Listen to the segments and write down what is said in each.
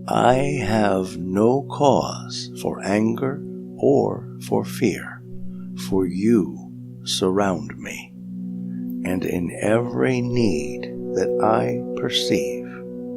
I have no cause for anger or for fear, for you surround me, and in every need that I perceive,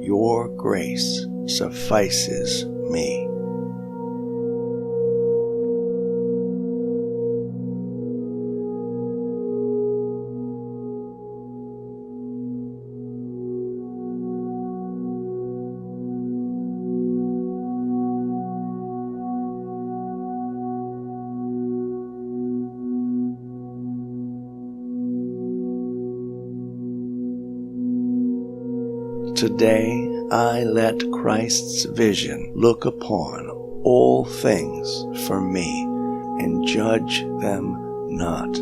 your grace suffices me. Today I let Christ's vision look upon all things for me, and judge them not,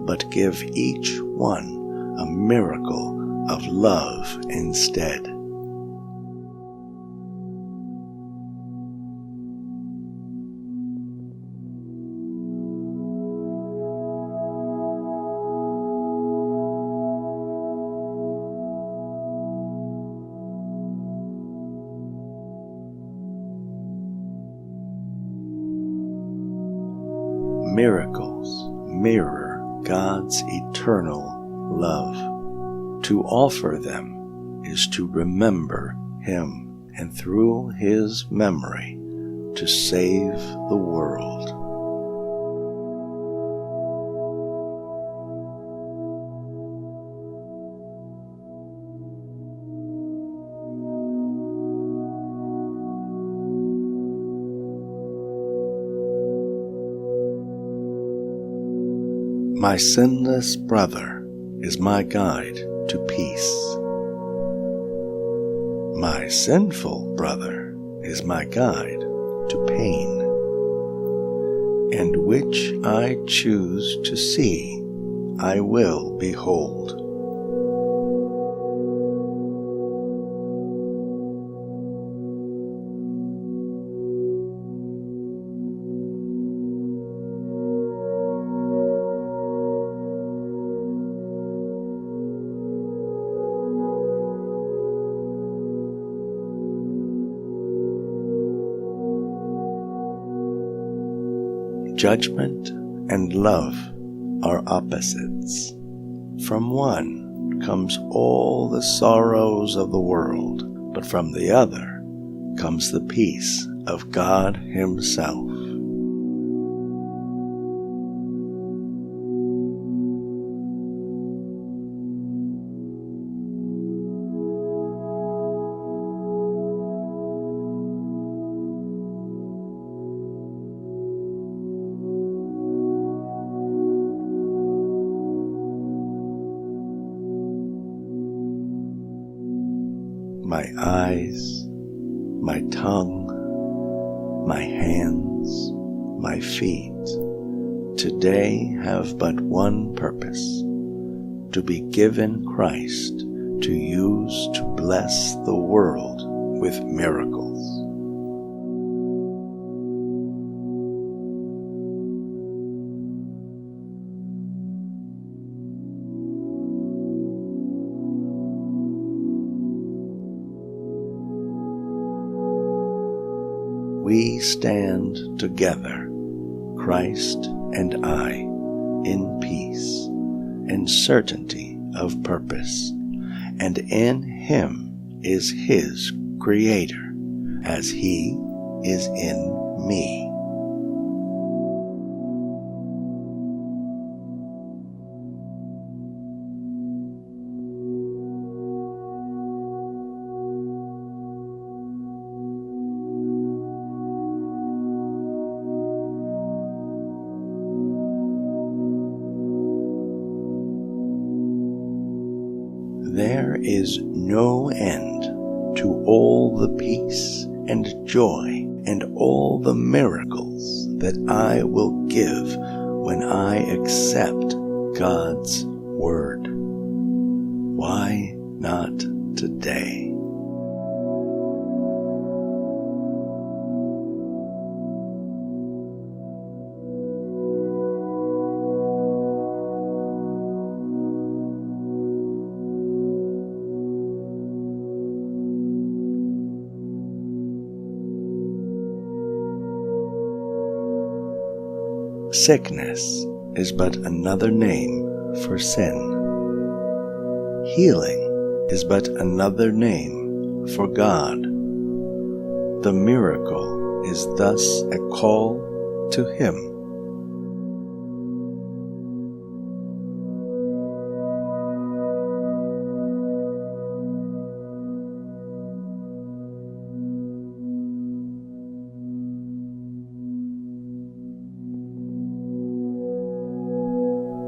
but give each one a miracle of love instead. Miracles mirror God's eternal love. To offer them is to remember Him, and through His memory to save the world. My sinless brother is my guide to peace. My sinful brother is my guide to pain. And which I choose to see, I will behold. Judgment and love are opposites. From one comes all the sorrows of the world, but from the other comes the peace of God Himself. My eyes, my tongue, my hands, my feet, today have but one purpose: to be given Christ to use to bless the world with miracles. We stand together, Christ and I, in peace and certainty of purpose, and in Him is His Creator, as He is in me. There is no end to all the peace and joy and all the miracles that I will give when I accept God's Word. Why not today? Sickness is but another name for sin. Healing is but another name for God. The miracle is thus a call to Him.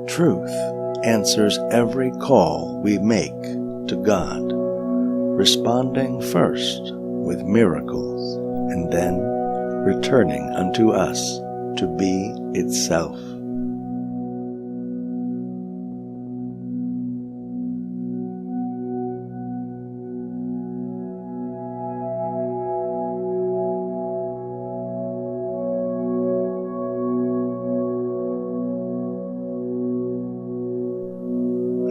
Truth answers every call we make to God, responding first with miracles and then returning unto us to be itself.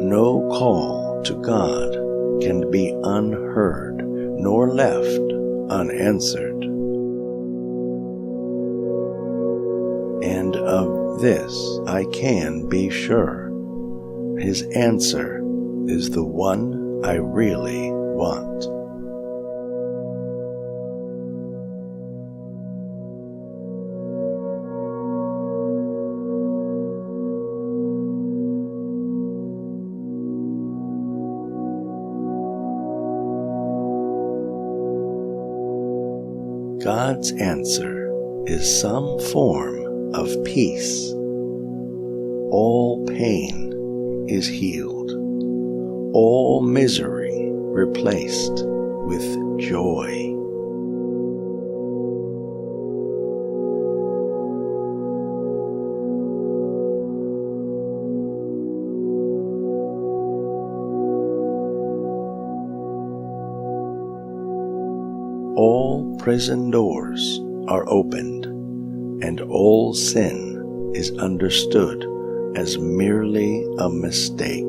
No call to God can be unheard nor left unanswered. And of this I can be sure: His answer is the one I really want. God's answer is some form of peace. All pain is healed, all misery replaced with joy. All prison doors are opened, and all sin is understood as merely a mistake.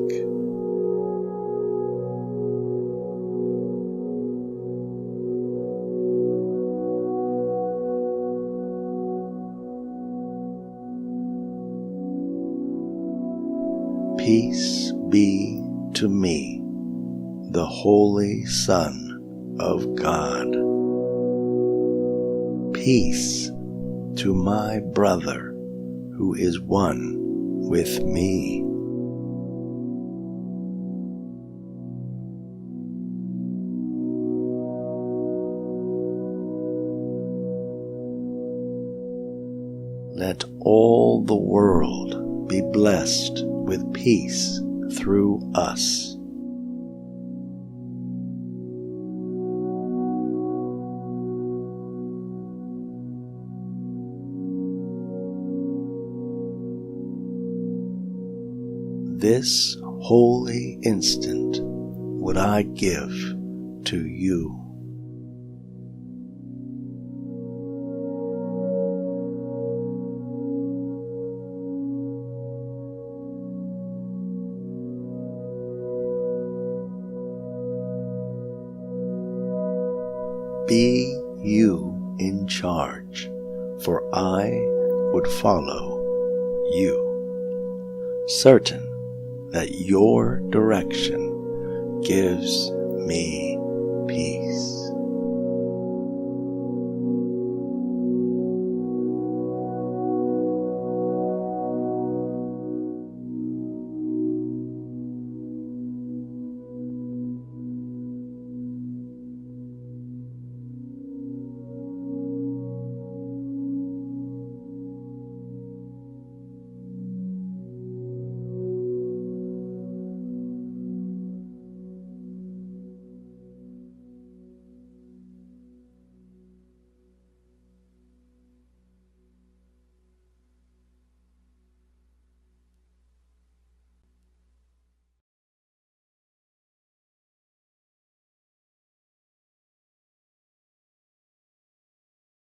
Peace be to me, the Holy Son of God. Peace to my brother who is one with me. Let all the world be blessed with peace through us. This holy instant would I give to you. Be you in charge, for I would follow you, certain that your direction gives me peace.